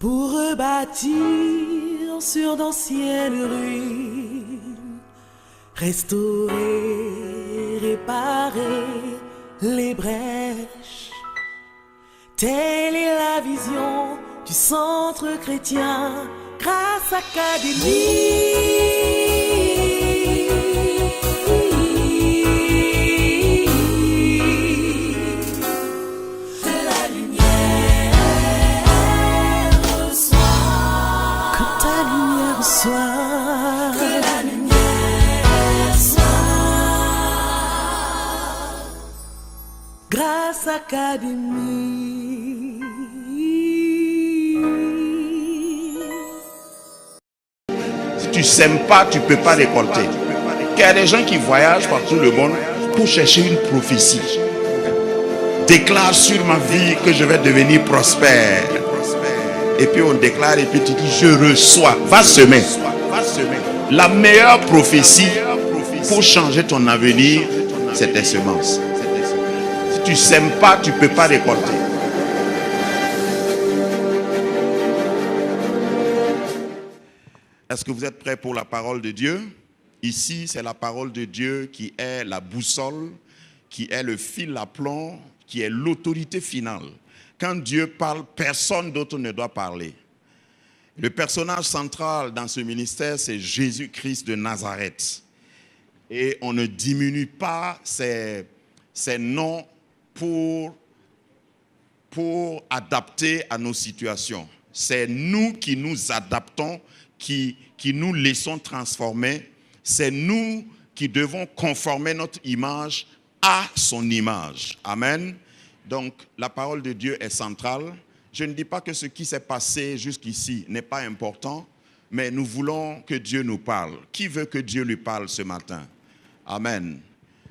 pour rebâtir sur d'anciennes ruines, restaurer, réparer les brèches. Telle est la vision du centre chrétien Grâce Académie. Que la lumière soit. Grâce Académie. Si tu sèmes pas, tu ne peux pas récolter. Il y a des gens qui voyagent par tout le monde pour chercher une prophétie. Déclare sur ma vie que je vais devenir prospère. Et puis on déclare et puis tu dis je reçois. Va semer. La meilleure prophétie pour changer ton avenir, c'est tes semences. Si tu ne sèmes pas, tu ne peux pas récolter. Est-ce que vous êtes prêts pour la parole de Dieu? Ici, c'est la parole de Dieu qui est la boussole, qui est le fil à plomb, qui est l'autorité finale. Quand Dieu parle, personne d'autre ne doit parler. Le personnage central dans ce ministère, c'est Jésus-Christ de Nazareth. Et on ne diminue pas ces noms pour adapter à nos situations. C'est nous qui nous adaptons, qui nous laissons transformer. C'est nous qui devons conformer notre image à son image. Amen. Donc, la parole de Dieu est centrale. Je ne dis pas que ce qui s'est passé jusqu'ici n'est pas important, mais nous voulons que Dieu nous parle. Qui veut que Dieu lui parle ce matin? Amen.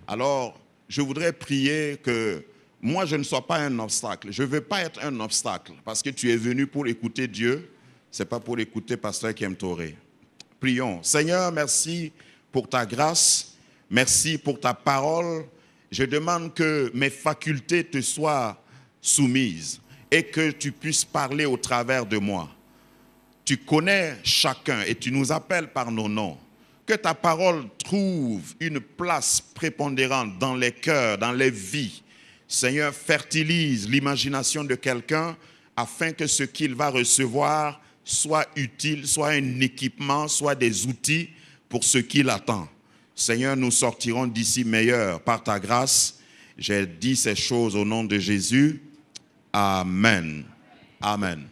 Alors, je voudrais prier que moi, je ne sois pas un obstacle. Je ne veux pas être un obstacle parce que tu es venu pour écouter Dieu. Ce n'est pas pour écouter Pasteur Kem Toré. Prions. Seigneur, merci pour ta grâce. Merci pour ta parole. Je demande que mes facultés te soient soumises et que tu puisses parler au travers de moi. Tu connais chacun et tu nous appelles par nos noms. Que ta parole trouve une place prépondérante dans les cœurs, dans les vies. Seigneur, fertilise l'imagination de quelqu'un afin que ce qu'il va recevoir soit utile, soit un équipement, soit des outils pour ce qu'il attend. Seigneur, nous sortirons d'ici meilleurs par ta grâce. J'ai dit ces choses au nom de Jésus. Amen. Amen.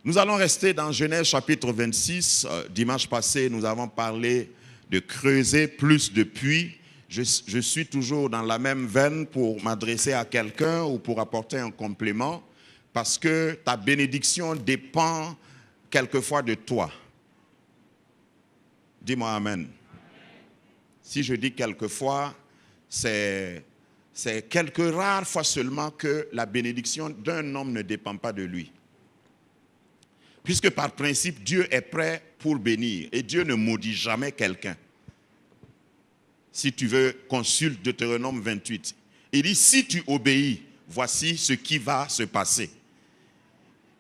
Nous allons rester dans Genèse chapitre 26. Dimanche passé, nous avons parlé de creuser plus de puits. Je suis toujours dans la même veine pour m'adresser à quelqu'un ou pour apporter un complément parce que ta bénédiction dépend quelquefois de toi. Dis-moi amen. Si je dis quelquefois, c'est quelques rares fois seulement que la bénédiction d'un homme ne dépend pas de lui. Puisque par principe, Dieu est prêt pour bénir et Dieu ne maudit jamais quelqu'un. Si tu veux, consulte Deutéronome 28. Il dit, si tu obéis, voici ce qui va se passer.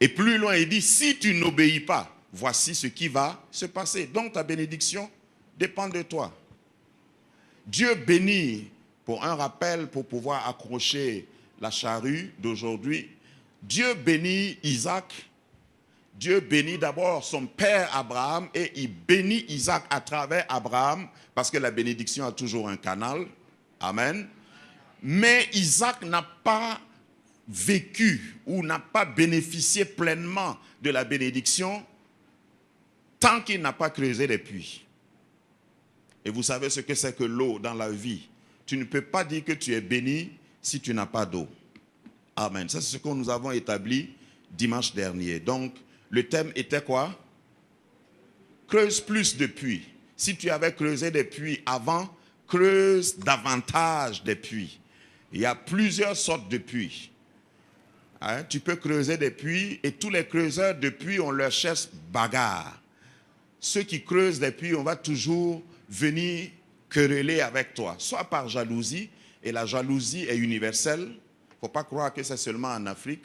Et plus loin, il dit, si tu n'obéis pas, voici ce qui va se passer. Donc ta bénédiction dépend de toi. Dieu bénit, pour un rappel, pour pouvoir accrocher la charrue d'aujourd'hui, Dieu bénit Isaac. Dieu bénit d'abord son père Abraham et il bénit Isaac à travers Abraham parce que la bénédiction a toujours un canal. Amen. Mais Isaac n'a pas vécu ou n'a pas bénéficié pleinement de la bénédiction tant qu'il n'a pas creusé les puits. Et vous savez ce que c'est que l'eau dans la vie. Tu ne peux pas dire que tu es béni si tu n'as pas d'eau. Amen. Ça, c'est ce que nous avons établi dimanche dernier. Donc, le thème était quoi? Creuse plus de puits. Si tu avais creusé des puits avant, creuse davantage des puits. Il y a plusieurs sortes de puits. Hein? Tu peux creuser des puits et tous les creuseurs de puits, on leur cherche bagarre. Ceux qui creusent des puits, on va toujours venir quereller avec toi, soit par jalousie, et la jalousie est universelle. Il ne faut pas croire que c'est seulement en Afrique.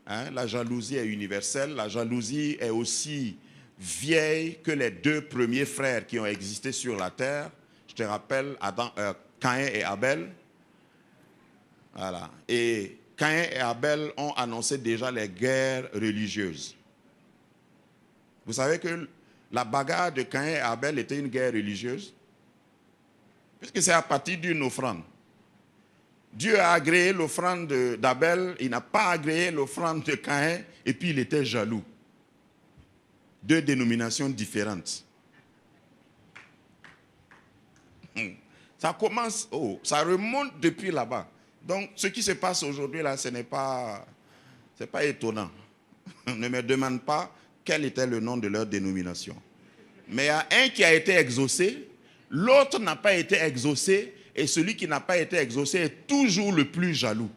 Hein, la jalousie est universelle. La jalousie est aussi vieille que les deux premiers frères qui ont existé sur la terre. Je te rappelle Caïn et Abel. Voilà. Et Caïn et Abel ont annoncé déjà les guerres religieuses. Vous savez que la bagarre de Caïn et Abel était une guerre religieuse? Puisque c'est à partir d'une offrande. Dieu a agréé l'offrande d'Abel, il n'a pas agréé l'offrande de Caïn, et puis il était jaloux. Deux dénominations différentes. Ça commence, ça remonte depuis là-bas. Donc, ce qui se passe aujourd'hui, là, ce n'est pas étonnant. Ne me demande pas quel était le nom de leur dénomination. Mais il y a un qui a été exaucé, l'autre n'a pas été exaucé, et celui qui n'a pas été exaucé est toujours le plus jaloux,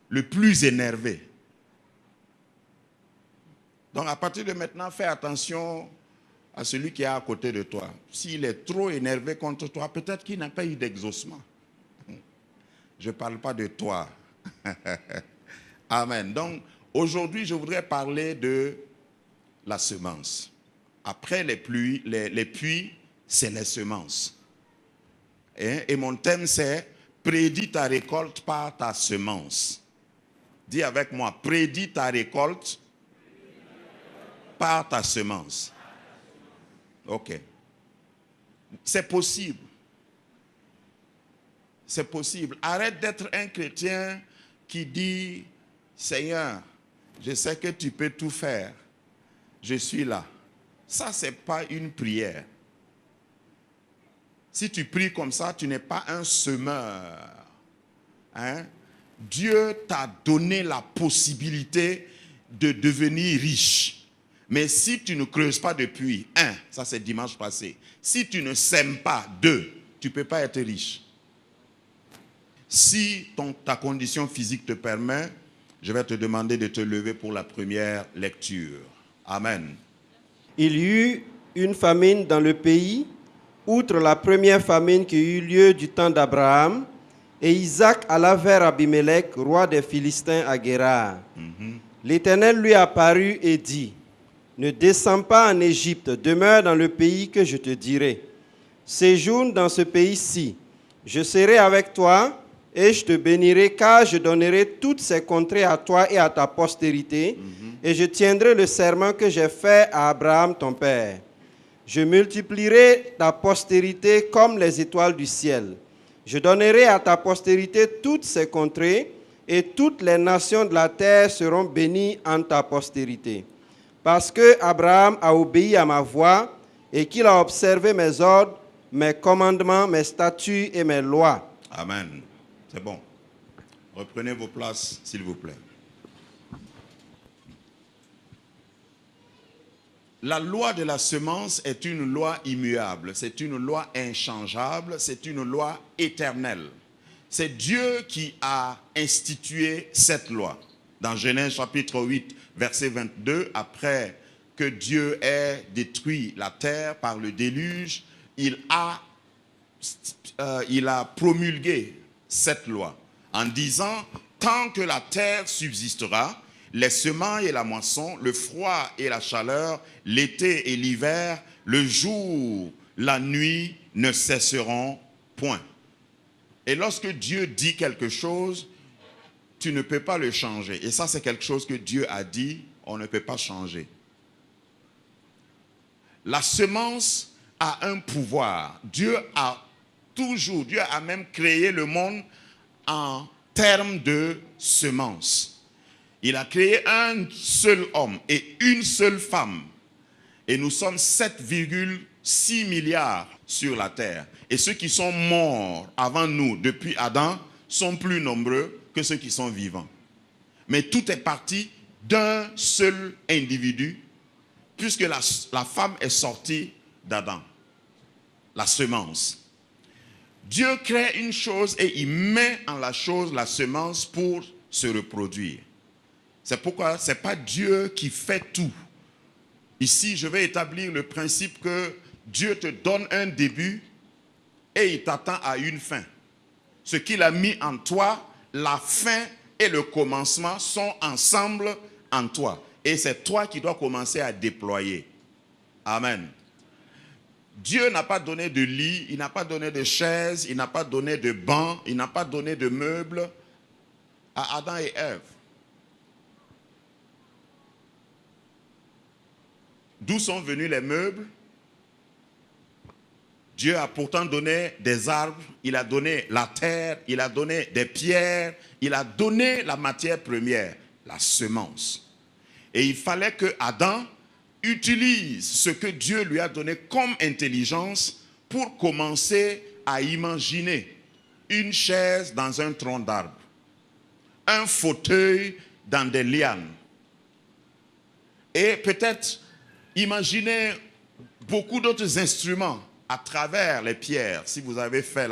le plus énervé. Donc, à partir de maintenant, fais attention à celui qui est à côté de toi. S'il est trop énervé contre toi, peut-être qu'il n'a pas eu d'exaucement. Je ne parle pas de toi. Amen. Donc, aujourd'hui, je voudrais parler de la semence. Après les puits, c'est les semences. Et mon thème, c'est « Prédis ta récolte par ta semence ». Dis avec moi, « Prédis ta récolte par ta semence ». Ok. C'est possible. C'est possible. Arrête d'être un chrétien qui dit « Seigneur, je sais que tu peux tout faire. Je suis là. » Ça, ce n'est pas une prière. Si tu pries comme ça, tu n'es pas un semeur. Hein? Dieu t'a donné la possibilité de devenir riche. Mais si tu ne creuses pas de puits, ça c'est dimanche passé. Si tu ne sèmes pas, tu ne peux pas être riche. Si ta condition physique te permet, je vais te demander de te lever pour la première lecture. Amen. Il y eut une famine dans le pays, outre la première famine qui eut lieu du temps d'Abraham, et Isaac alla vers Abimelech, roi des Philistins à Guérar. L'Éternel lui apparut et dit, « Ne descends pas en Égypte, demeure dans le pays que je te dirai. Séjourne dans ce pays-ci. Je serai avec toi et je te bénirai, car je donnerai toutes ces contrées à toi et à ta postérité, et je tiendrai le serment que j'ai fait à Abraham ton père. Je multiplierai ta postérité comme les étoiles du ciel. Je donnerai à ta postérité toutes ces contrées, et toutes les nations de la terre seront bénies en ta postérité. Parce que Abraham a obéi à ma voix, et qu'il a observé mes ordres, mes commandements, mes statuts et mes lois. » Amen. C'est bon. Reprenez vos places, s'il vous plaît. La loi de la semence est une loi immuable, c'est une loi inchangeable, c'est une loi éternelle. C'est Dieu qui a institué cette loi. Dans Genèse chapitre 8, verset 22, après que Dieu ait détruit la terre par le déluge, il a promulgué cette loi en disant, tant que la terre subsistera, les semences et la moisson, le froid et la chaleur, l'été et l'hiver, le jour, la nuit ne cesseront point. Et lorsque Dieu dit quelque chose, tu ne peux pas le changer. Et ça, c'est quelque chose que Dieu a dit, on ne peut pas changer. La semence a un pouvoir. Dieu a même créé le monde en termes de semence. Il a créé un seul homme et une seule femme. Et nous sommes 7,6 milliards sur la terre. Et ceux qui sont morts avant nous, depuis Adam, sont plus nombreux que ceux qui sont vivants. Mais tout est parti d'un seul individu, puisque la femme est sortie d'Adam, la semence. Dieu crée une chose et il met en la chose la semence pour se reproduire. C'est pourquoi ce n'est pas Dieu qui fait tout. Ici, je vais établir le principe que Dieu te donne un début et il t'attend à une fin. Ce qu'il a mis en toi, la fin et le commencement sont ensemble en toi. Et c'est toi qui dois commencer à déployer. Amen. Dieu n'a pas donné de lit, il n'a pas donné de chaise, il n'a pas donné de banc, il n'a pas donné de meubles à Adam et Ève. D'où sont venus les meubles? Dieu a pourtant donné des arbres, il a donné la terre, il a donné des pierres, il a donné la matière première, la semence. Et il fallait que Adam utilise ce que Dieu lui a donné comme intelligence pour commencer à imaginer une chaise dans un tronc d'arbre, un fauteuil dans des lianes. Et peut-être imaginer beaucoup d'autres instruments à travers les pierres. Si vous avez fait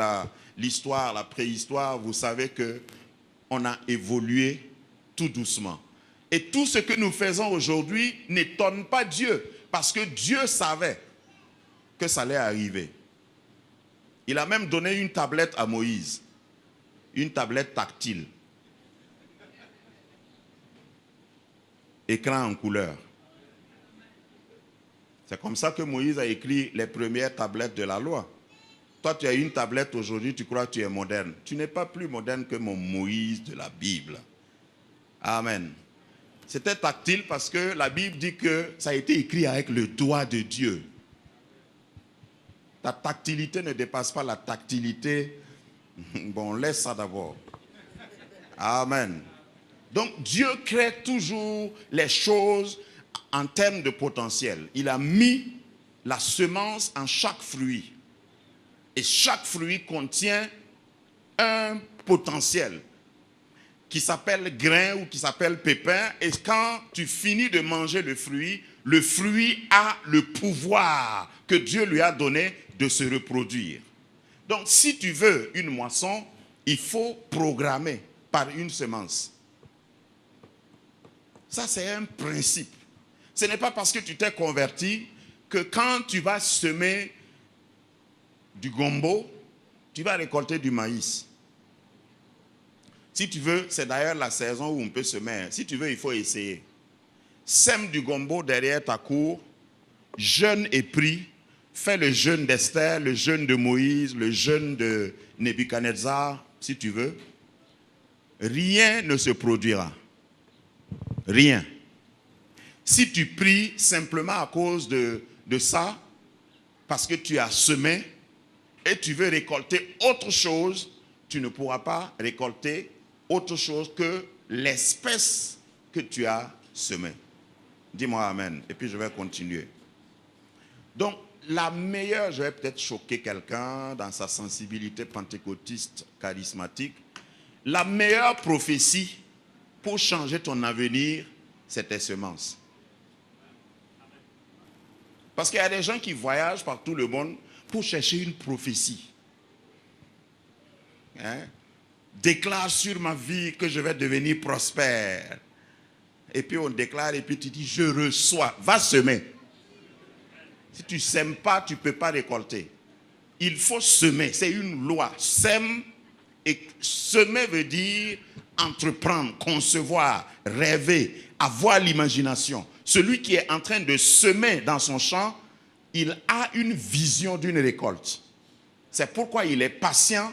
l'histoire, la préhistoire, vous savez qu'on a évolué tout doucement. Et tout ce que nous faisons aujourd'hui n'étonne pas Dieu, parce que Dieu savait que ça allait arriver. Il a même donné une tablette à Moïse, une tablette tactile, écran en couleur. C'est comme ça que Moïse a écrit les premières tablettes de la loi. Toi, tu as une tablette aujourd'hui, tu crois que tu es moderne. Tu n'es pas plus moderne que mon Moïse de la Bible. Amen. C'était tactile parce que la Bible dit que ça a été écrit avec le doigt de Dieu. Ta tactilité ne dépasse pas la tactilité. Bon, laisse ça d'abord. Amen. Donc, Dieu crée toujours les choses en termes de potentiel. Il a mis la semence en chaque fruit. Et chaque fruit contient un potentiel qui s'appelle grain ou qui s'appelle pépin. Et quand tu finis de manger le fruit a le pouvoir que Dieu lui a donné de se reproduire. Donc, si tu veux une moisson, il faut programmer par une semence. Ça, c'est un principe. Ce n'est pas parce que tu t'es converti que quand tu vas semer du gombo, tu vas récolter du maïs. Si tu veux, c'est d'ailleurs la saison où on peut semer. Si tu veux, il faut essayer. Sème du gombo derrière ta cour, jeûne et prie, fais le jeûne d'Esther, le jeûne de Moïse, le jeûne de Nebuchadnezzar, si tu veux. Rien ne se produira. Rien. Si tu pries simplement à cause de ça, parce que tu as semé et tu veux récolter autre chose, tu ne pourras pas récolter autre chose que l'espèce que tu as semée. Dis-moi amen. Et puis je vais continuer. Donc, la meilleure, je vais peut-être choquer quelqu'un dans sa sensibilité pentecôtiste charismatique, la meilleure prophétie pour changer ton avenir, c'est tes semences. Parce qu'il y a des gens qui voyagent par tout le monde pour chercher une prophétie. Hein? Déclare sur ma vie que je vais devenir prospère. Et puis on déclare et puis tu dis je reçois. Va semer. Si tu ne sèmes pas, tu ne peux pas récolter. Il faut semer. C'est une loi. Sème. Et semer veut dire entreprendre, concevoir, rêver, avoir l'imagination. Celui qui est en train de semer dans son champ, il a une vision d'une récolte. C'est pourquoi il est patient,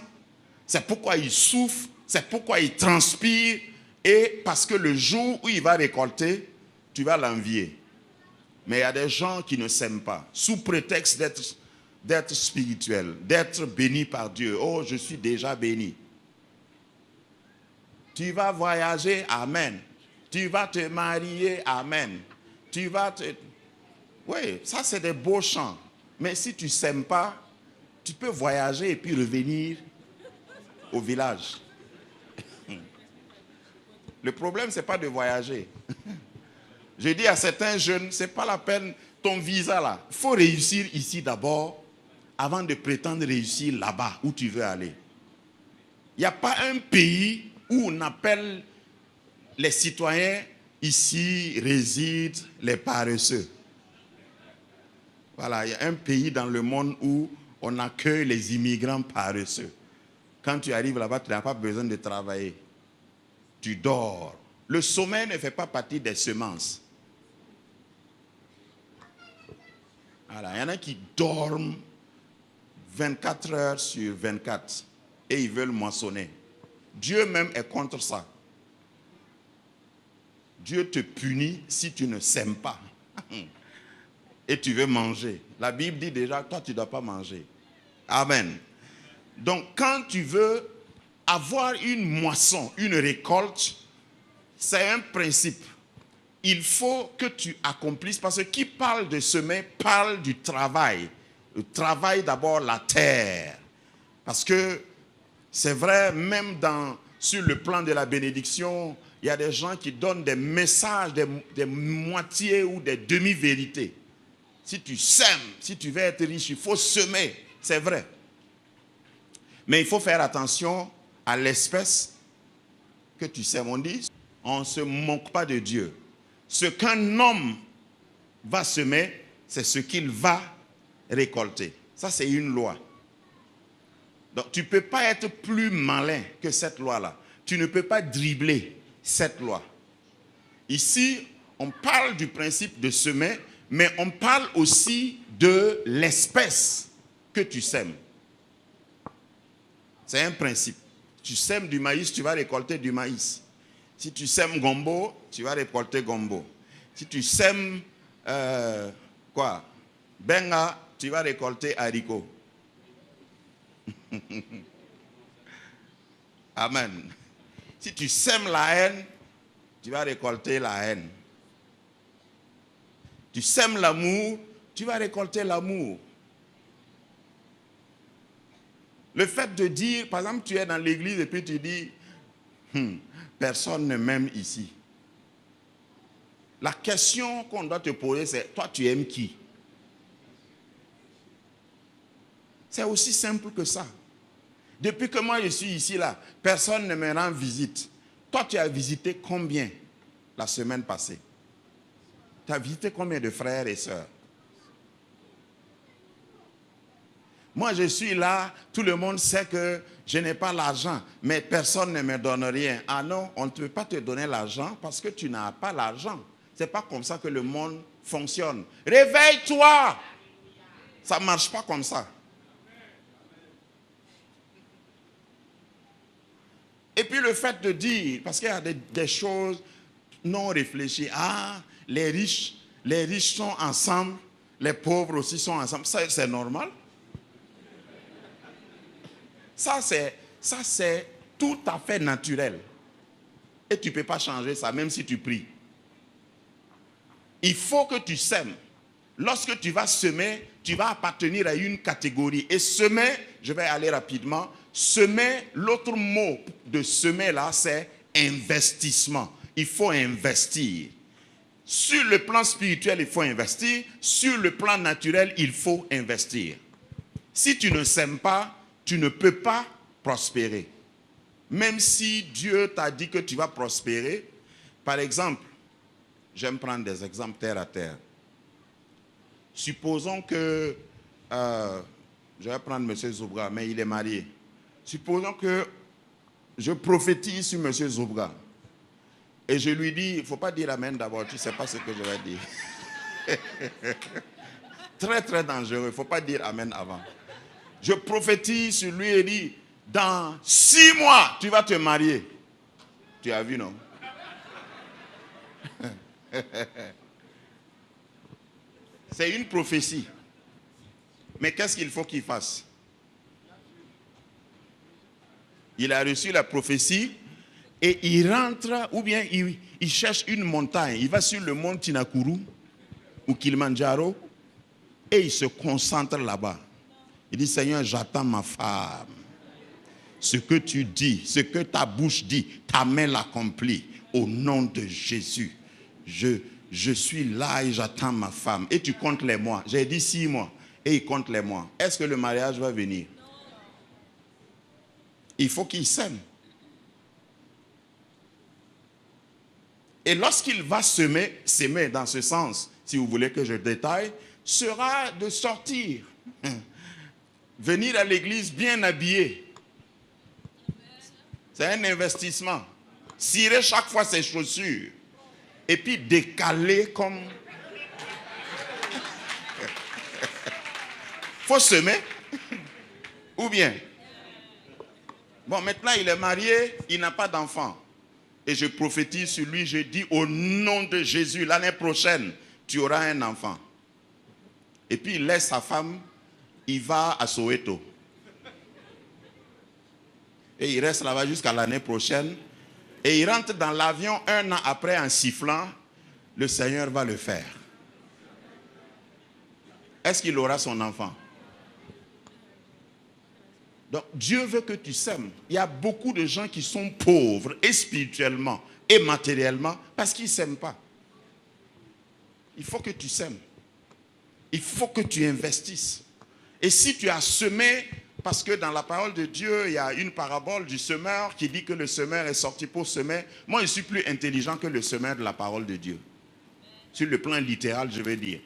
c'est pourquoi il souffre, c'est pourquoi il transpire, et parce que le jour où il va récolter, tu vas l'envier. Mais il y a des gens qui ne s'aiment pas, sous prétexte d'être spirituel, d'être béni par Dieu. Oh, je suis déjà béni. Tu vas voyager, amen. Tu vas te marier, amen. Tu vas te... Oui, ça c'est des beaux chants. Mais si tu ne s'aimes pas, tu peux voyager et puis revenir au village. Le problème, ce n'est pas de voyager. Je dis à certains jeunes, ce n'est pas la peine, ton visa là. Il faut réussir ici d'abord, avant de prétendre réussir là-bas, où tu veux aller. Il n'y a pas un pays où on appelle les citoyens, ici résident les paresseux. Voilà, il y a un pays dans le monde où on accueille les immigrants paresseux. Quand tu arrives là-bas, tu n'as pas besoin de travailler. tu dors. Le sommeil ne fait pas partie des semences. Voilà, il y en a qui dorment 24 heures sur 24 et ils veulent moissonner. Dieu même est contre ça. Dieu te punit si tu ne sèmes pas. Et tu veux manger. La Bible dit déjà, toi tu ne dois pas manger. Amen. Donc quand tu veux avoir une moisson, une récolte, c'est un principe. Il faut que tu accomplisses, parce que qui parle de semer parle du travail. Le travail d'abord la terre. Parce que c'est vrai, même sur le plan de la bénédiction, il y a des gens qui donnent des messages, des moitiés ou des demi-vérités. Si tu sèmes, si tu veux être riche, il faut semer. C'est vrai. Mais il faut faire attention à l'espèce que tu sèmes. On dit, on ne se moque pas de Dieu. Ce qu'un homme va semer, c'est ce qu'il va récolter. Ça, c'est une loi. Donc, tu ne peux pas être plus malin que cette loi-là. Tu ne peux pas dribbler cette loi. Ici, on parle du principe de semer, mais on parle aussi de l'espèce que tu sèmes. C'est un principe. Tu sèmes du maïs, tu vas récolter du maïs. Si tu sèmes gombo, tu vas récolter gombo. Si tu sèmes benga, tu vas récolter haricot. Amen. Si tu sèmes la haine, tu vas récolter la haine. Tu sèmes l'amour, tu vas récolter l'amour. Le fait de dire, par exemple, tu es dans l'église et puis tu dis, personne ne m'aime ici. La question qu'on doit te poser, c'est, toi, tu aimes qui? C'est aussi simple que ça. Depuis que moi je suis ici, là, personne ne me rend visite. Toi, tu as visité combien la semaine passée? Tu as visité combien de frères et sœurs? Moi, je suis là, tout le monde sait que je n'ai pas l'argent, mais personne ne me donne rien. Ah non, on ne peut pas te donner l'argent parce que tu n'as pas l'argent. Ce n'est pas comme ça que le monde fonctionne. Réveille-toi! Ça ne marche pas comme ça. Et puis le fait de dire, parce qu'il y a des choses non réfléchies. Ah, les riches sont ensemble, les pauvres aussi sont ensemble. Ça, c'est normal. Ça, c'est tout à fait naturel. Et tu ne peux pas changer ça, même si tu pries. Il faut que tu sèmes. Lorsque tu vas semer, tu vas appartenir à une catégorie. Et semer, je vais aller rapidement, semer, l'autre mot de semer là, c'est investissement. Il faut investir. Sur le plan spirituel, il faut investir. Sur le plan naturel, il faut investir. Si tu ne sèmes pas, tu ne peux pas prospérer. Même si Dieu t'a dit que tu vas prospérer, par exemple, j'aime prendre des exemples terre à terre. Supposons que, je vais prendre M. Zoubra, mais il est marié. Supposons que je prophétise sur M. Zoubra. Et je lui dis, il ne faut pas dire amen d'abord, tu ne sais pas ce que je vais dire. Très, très dangereux, il ne faut pas dire amen avant. Je prophétise sur lui et dis, dans 6 mois, tu vas te marier. Tu as vu, non? C'est une prophétie. Mais qu'est-ce qu'il faut qu'il fasse? Il a reçu la prophétie et il rentre, ou bien il cherche une montagne. Il va sur le mont Tinakuru ou Kilimanjaro et il se concentre là-bas. Il dit, Seigneur, j'attends ma femme. Ce que tu dis, ce que ta bouche dit, ta main l'accomplit. Au nom de Jésus, je suis là et j'attends ma femme. Et tu comptes les mois. J'ai dit 6 mois. Et il compte les mois. Est-ce que le mariage va venir? Il faut qu'il sème. Et lorsqu'il va semer dans ce sens, si vous voulez que je détaille, sera de sortir. Venir à l'église bien habillé. C'est un investissement. cirer chaque fois ses chaussures et puis décaler comme... Faut semer. Ou bien? Bon, maintenant il est marié, il n'a pas d'enfant. Et je prophétise sur lui, je dis au nom de Jésus, l'année prochaine, tu auras un enfant. Et puis il laisse sa femme, il va à Soweto. Et il reste là-bas jusqu'à l'année prochaine. Et il rentre dans l'avion 1 an après en sifflant, le Seigneur va le faire. Est-ce qu'il aura son enfant? Donc Dieu veut que tu sèmes. Il y a beaucoup de gens qui sont pauvres et spirituellement et matériellement parce qu'ils ne sèment pas. Il faut que tu sèmes. Il faut que tu investisses. Et si tu as semé, parce que dans la parole de Dieu, il y a une parabole du semeur qui dit que le semeur est sorti pour semer. Moi, je suis plus intelligent que le semeur de la parole de Dieu. Sur le plan littéral, je vais dire.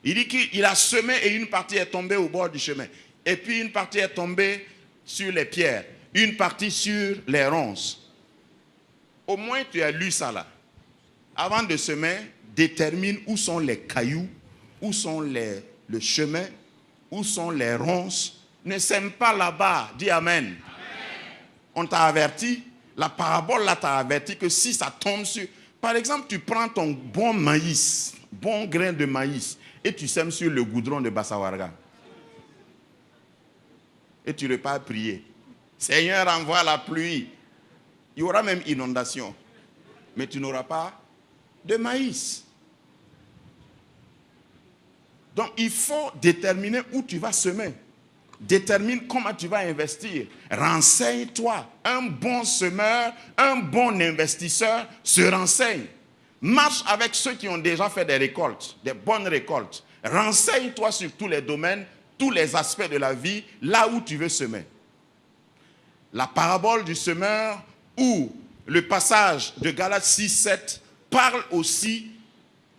Il dit qu'il a semé et une partie est tombée au bord du chemin. Et puis une partie est tombée sur les pierres. Une partie sur les ronces. Au moins, tu as lu ça là. Avant de semer, détermine où sont les cailloux, où sont le chemin, où sont les ronces. Ne sème pas là-bas. Dis Amen. Amen. On t'a averti. La parabole là t'a averti que si ça tombe sur... Par exemple, tu prends ton bon maïs, bon grain de maïs, et tu sèmes sur le goudron de Bassawarga. Et tu repars prier. Seigneur, envoie la pluie. Il y aura même inondation. Mais tu n'auras pas de maïs. Donc, il faut déterminer où tu vas semer. Détermine comment tu vas investir. Renseigne-toi. Un bon semeur, un bon investisseur se renseigne. Marche avec ceux qui ont déjà fait des récoltes, des bonnes récoltes. Renseigne-toi sur tous les domaines, tous les aspects de la vie, là où tu veux semer. La parabole du semeur ou le passage de Galates 6-7 parle aussi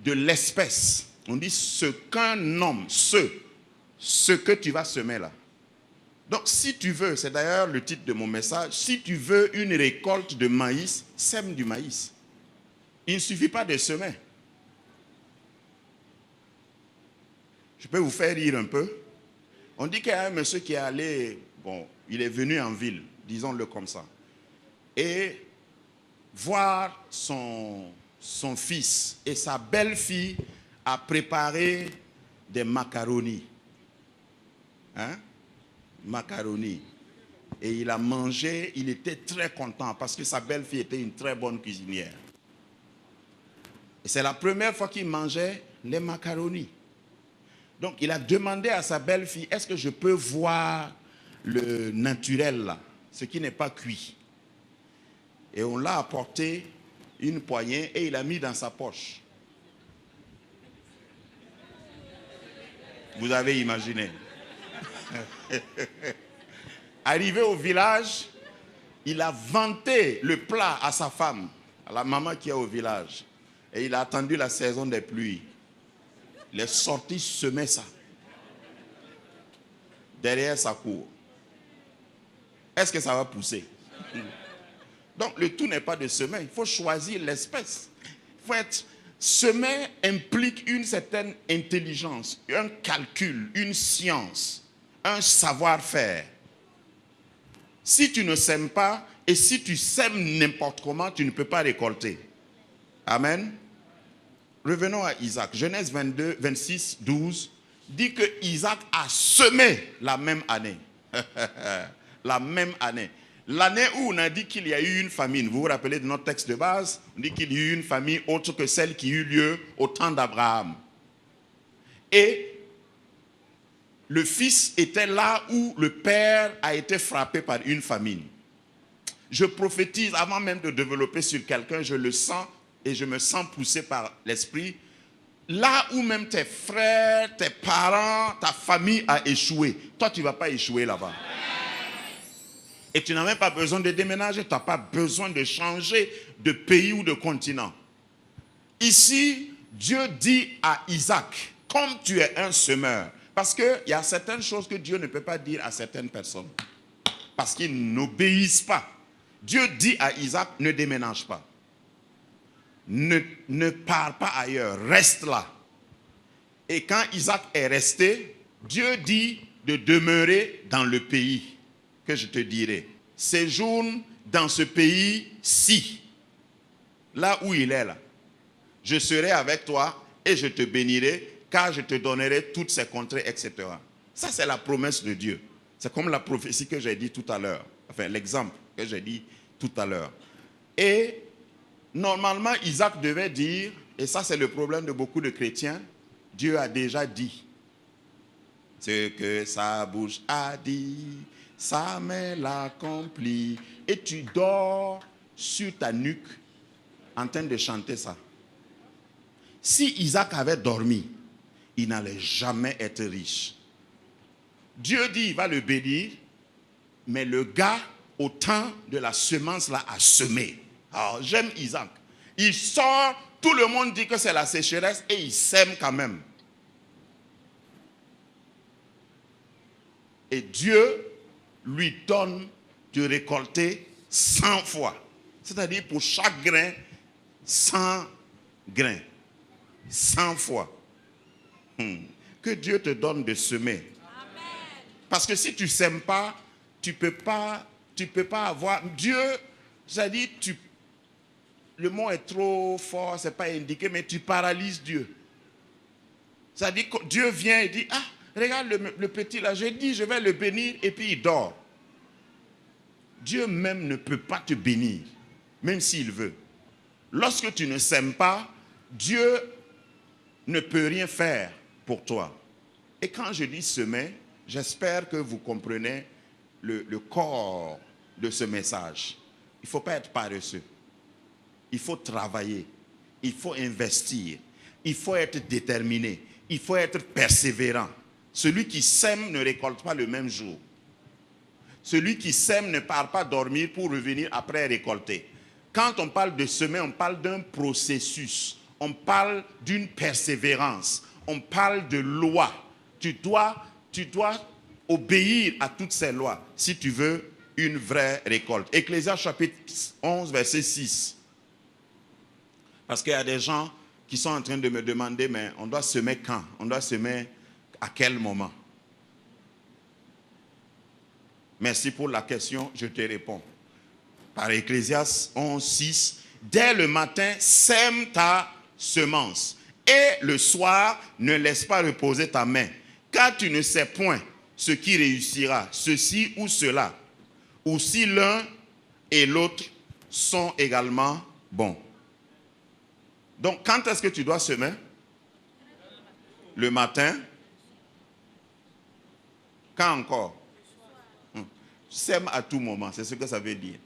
de l'espèce. On dit ce qu'un homme, ce que tu vas semer là. Donc si tu veux, c'est d'ailleurs le titre de mon message, si tu veux une récolte de maïs, sème du maïs. Il ne suffit pas de semer. Je peux vous faire rire un peu. On dit qu'il y a un monsieur qui est allé, bon, il est venu en ville, disons-le comme ça, et voir son fils et sa belle-fille a préparé des macaronis. Hein? Macaroni. Et il a mangé, il était très content parce que sa belle-fille était une très bonne cuisinière. Et c'est la première fois qu'il mangeait les macaronis. Donc il a demandé à sa belle-fille, est-ce que je peux voir le naturel là, ce qui n'est pas cuit? Et on l'a apporté une poignée et il a mis dans sa poche. Vous avez imaginé. Arrivé au village, il a vanté le plat à sa femme, à la maman qui est au village. Et il a attendu la saison des pluies. Il est sorti semer ça derrière sa cour. Est-ce que ça va pousser? Donc le tout n'est pas de semer, il faut choisir l'espèce. Il faut être... Semer implique une certaine intelligence, un calcul, une science, un savoir-faire. Si tu ne sèmes pas et si tu sèmes n'importe comment, tu ne peux pas récolter. Amen. Revenons à Isaac. Genèse 22, 26, 12 dit que Isaac a semé la même année. La même année. L'année où on a dit qu'il y a eu une famine, vous vous rappelez de notre texte de base, on dit qu'il y a eu une famine autre que celle qui eut lieu au temps d'Abraham. Et le fils était là où le père a été frappé par une famine. Je prophétise, avant même de développer sur quelqu'un, je le sens et je me sens poussé par l'esprit. Là où même tes frères, tes parents, ta famille a échoué, toi tu ne vas pas échouer là-bas. Et tu n'as même pas besoin de déménager, tu n'as pas besoin de changer de pays ou de continent. Ici, Dieu dit à Isaac, comme tu es un semeur, parce qu'il y a certaines choses que Dieu ne peut pas dire à certaines personnes, parce qu'ils n'obéissent pas. Dieu dit à Isaac, ne déménage pas. Ne pars pas ailleurs, reste là. Et quand Isaac est resté, Dieu dit de demeurer dans le pays que je te dirai. Séjourne dans ce pays-ci, là où il est là. Je serai avec toi et je te bénirai, car je te donnerai toutes ces contrées, etc. Ça, c'est la promesse de Dieu. C'est comme la prophétie que j'ai dit tout à l'heure. Enfin, l'exemple que j'ai dit tout à l'heure. Et normalement, Isaac devait dire, et ça c'est le problème de beaucoup de chrétiens, Dieu a déjà dit. Ce que sa bouche a dit, sa main l'accomplit. Et tu dors sur ta nuque en train de chanter ça. Si Isaac avait dormi, il n'allait jamais être riche. Dieu dit, il va le bénir, mais le gars, au temps de la semence, là, a semé. Alors, j'aime Isaac. Il sort, tout le monde dit que c'est la sécheresse et il sème quand même. Et Dieu lui donne de récolter 100 fois. C'est-à-dire pour chaque grain, 100 grains. 100 fois. Que Dieu te donne de semer. Amen. Parce que si tu ne sèmes pas, tu peux pas avoir... Dieu, c'est-à-dire, le mot est trop fort, ce n'est pas indiqué, mais tu paralyses Dieu. C'est-à-dire que Dieu vient et dit, ah, regarde le petit là, j'ai dit, je vais le bénir, et puis il dort. Dieu même ne peut pas te bénir, même s'il veut. Lorsque tu ne sèmes pas, Dieu ne peut rien faire pour toi. Et quand je dis semer, j'espère que vous comprenez le corps de ce message. Il ne faut pas être paresseux. Il faut travailler. Il faut investir. Il faut être déterminé. Il faut être persévérant. Celui qui sème ne récolte pas le même jour. Celui qui sème ne part pas dormir pour revenir après récolter. Quand on parle de semer, on parle d'un processus. On parle d'une persévérance. On parle de loi. Tu dois obéir à toutes ces lois si tu veux une vraie récolte. Ecclésiaste chapitre 11, verset 6. Parce qu'il y a des gens qui sont en train de me demander, mais on doit semer quand? On doit semer à quel moment? Merci pour la question, je te réponds. Par Ecclésiaste 11, 6, dès le matin, sème ta semence. Et le soir, ne laisse pas reposer ta main. Car tu ne sais point ce qui réussira, ceci ou cela. Ou si l'un et l'autre sont également bons. Donc, quand est-ce que tu dois semer? Le matin. Quand encore? Sème à tout moment, c'est ce que ça veut dire.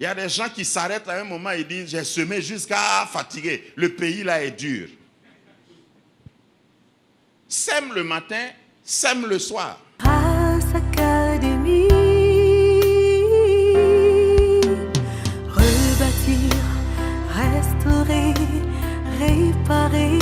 Il y a des gens qui s'arrêtent à un moment et disent, j'ai semé jusqu'à fatiguer. Le pays là est dur. Sème le matin, sème le soir. Grâce Académie, rebâtir, restaurer, réparer,